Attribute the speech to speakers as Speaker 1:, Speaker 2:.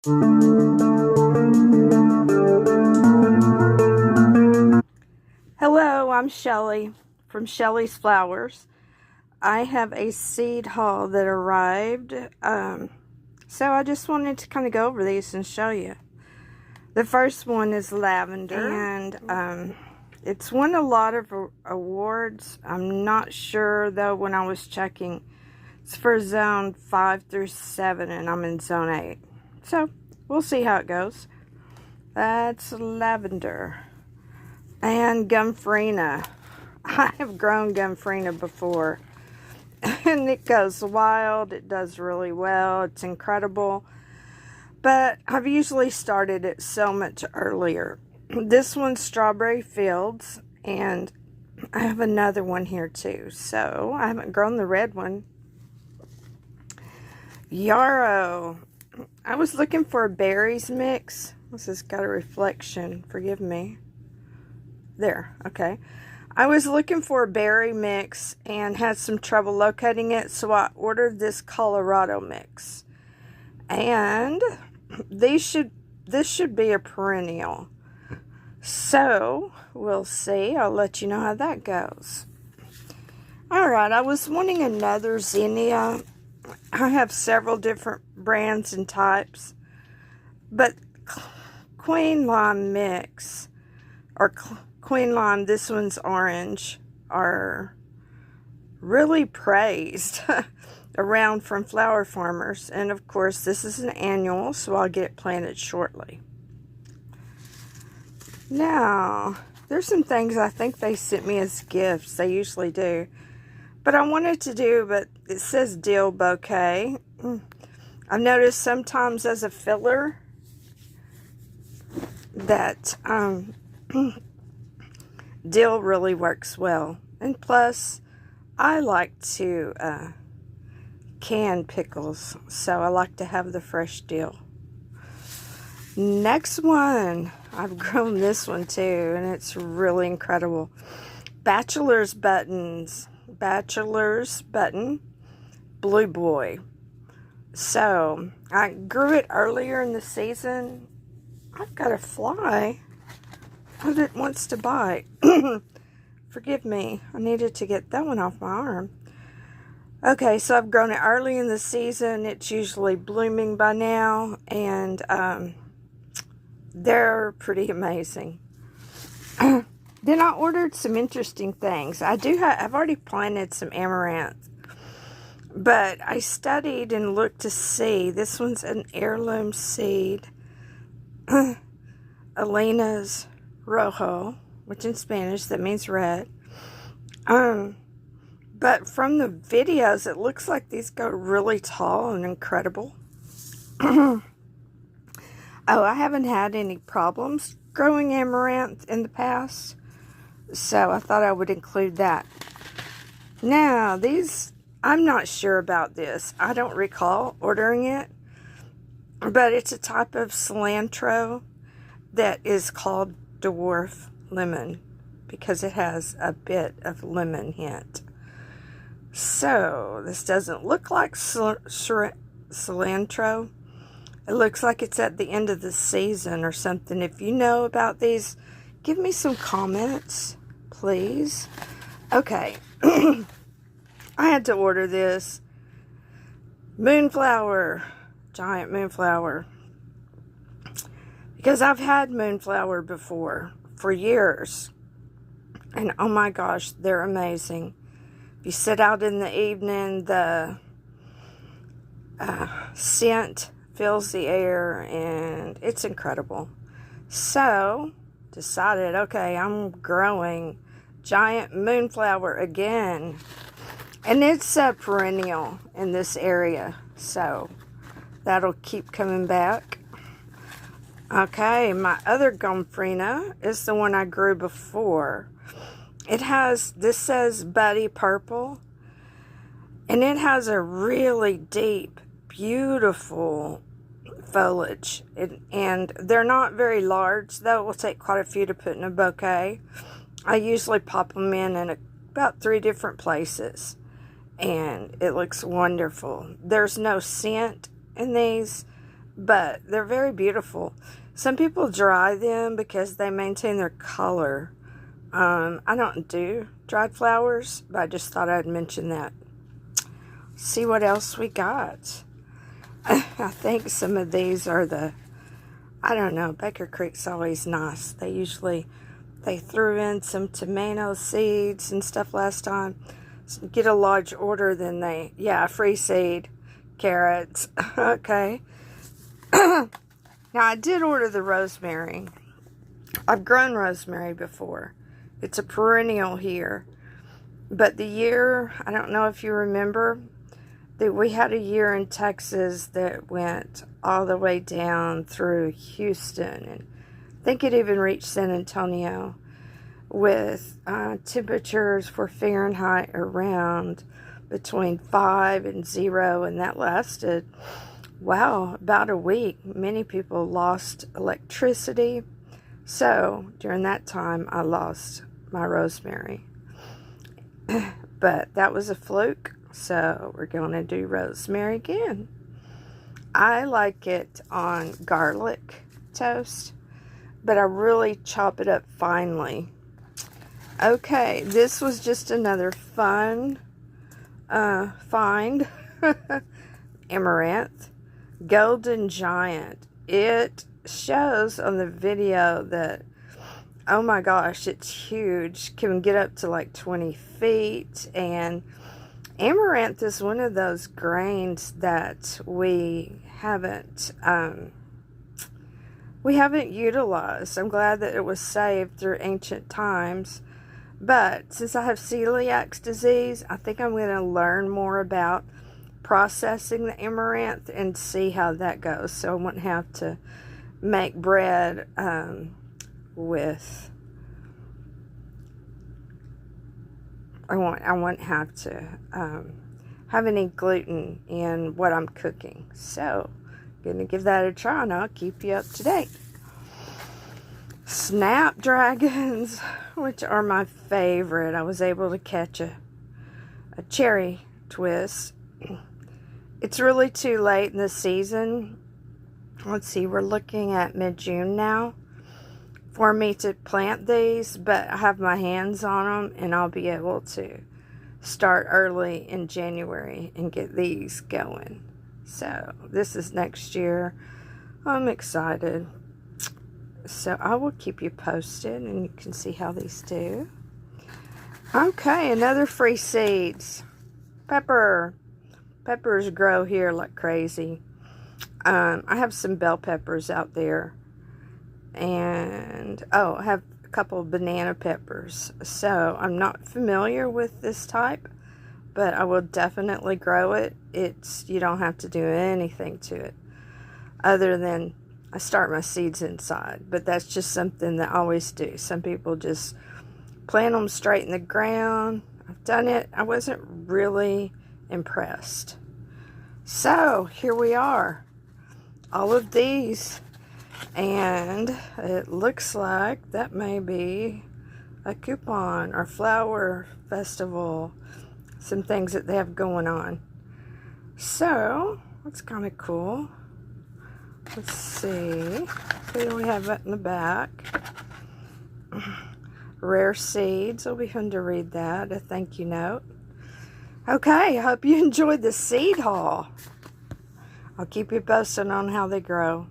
Speaker 1: Hello, I'm Shelly from Shelly's Flowers. I have a seed haul that arrived, so I just wanted to kind of go over these and show you. The first one is lavender, and it's won a lot of awards. I'm not sure though when I was checking. It's for zone 5 through 7 and I'm in zone 8. So we'll see how it goes. That's lavender. And gomphrena. I have grown gomphrena before. And it goes wild. It does really well. It's incredible. But I've usually started it so much earlier. This one's Strawberry Fields. And I have another one here too. So I haven't grown the red one. Yarrow. I was looking for a berries mix. This has got a reflection. Forgive me. There. Okay. I was looking for a berry mix and had some trouble locating it, so I ordered this Colorado mix. And this should be a perennial. So, we'll see. I'll let you know how that goes. Alright, I was wanting another zinnia. I have several different brands and types, but Queen Lime Mix, or Queen Lime, this one's orange, are really praised around from flower farmers. And of course, this is an annual, so I'll get it planted shortly. Now, there's some things I think they sent me as gifts. They usually do. But I wanted to do, but it says dill bouquet. I've noticed sometimes as a filler that dill really works well. And plus, I like to can pickles, so I like to have the fresh dill. Next one, I've grown this one too, and it's really incredible. Bachelor's buttons. Bachelor's button, Blue Boy. So, I grew it earlier in the season. I've got a fly that wants to bite. Forgive me. I needed to get that one off my arm. Okay, so I've grown it early in the season. It's usually blooming by now, and they're pretty amazing. Then I ordered some interesting things. I've already planted some amaranth, but I studied and looked to see. This one's an heirloom seed, Elena's Rojo, which in Spanish that means red. But from the videos, it looks like these go really tall and incredible. Oh, I haven't had any problems growing amaranth in the past, so I thought I would include that. Now, these, I'm not sure about this. I don't recall ordering it, but it's a type of cilantro that is called dwarf lemon because it has a bit of lemon hint. So, this doesn't look like cilantro. It looks like it's at the end of the season or something. If you know about these, give me some comments, please. Okay. I had to order this. Moonflower. Giant moonflower. Because I've had moonflower before for years. And oh my gosh, they're amazing. If you sit out in the evening, the scent fills the air and it's incredible. So, decided, okay, I'm growing giant moonflower again. And it's a perennial in this area. So, that'll keep coming back. Okay, my other gomphrena is the one I grew before. It has, this says Buddy Purple. And it has a really deep, beautiful foliage. And they're not very large, though. It will take quite a few to put in a bouquet. I usually pop them in about 3 different places. And it looks wonderful. There's no scent in these, but they're very beautiful. Some people dry them because they maintain their color. I don't do dried flowers, but I just thought I'd mention that. See what else we got. I think some of these are I don't know, Baker Creek's always nice. They threw in some tomato seeds and stuff last time. So get a large order, then free seed, carrots. Okay. Now, I did order the rosemary. I've grown rosemary before. It's a perennial here. But the year, I don't know if you remember, that we had a year in Texas that went all the way down through Houston. And I think it even reached San Antonio with temperatures for Fahrenheit around between 5 and 0. And that lasted, wow, about a week. Many people lost electricity. So during that time, I lost my rosemary. But that was a fluke. So we're going to do rosemary again. I like it on garlic toast, but I really chop it up finely. Okay, this was just another fun find. Amaranth. Golden giant. It shows on the video that, oh my gosh, it's huge. Can get up to like 20 feet. And amaranth is one of those grains that we haven't utilized. I'm glad that it was saved through ancient times. But since I have celiac disease, I think I'm going to learn more about processing the amaranth and see how that goes. So I won't have to make bread with... I won't have to have any gluten in what I'm cooking. So, going to give that a try, and I'll keep you up to date. Snapdragons, which are my favorite. I was able to catch a cherry twist. It's really too late in the season. Let's see, we're looking at mid-June now for me to plant these, but I have my hands on them, and I'll be able to start early in January and get these going. So this is next year. I'm excited. So I will keep you posted, and you can see how these do. Okay, another free seeds. Pepper. Peppers grow here like crazy. I have some bell peppers out there. And, I have a couple of banana peppers. So, I'm not familiar with this type, but I will definitely grow it. You don't have to do anything to it, other than I start my seeds inside. But that's just something that I always do. Some people just plant them straight in the ground. I've done it. I wasn't really impressed. So, here we are. All of these. And it looks like that may be a coupon or flower festival. Some things that they have going on. So, that's kind of cool. Let's see. What do we have in the back? Rare seeds. It'll be fun to read that. A thank you note. Okay, I hope you enjoyed the seed haul. I'll keep you posted on how they grow.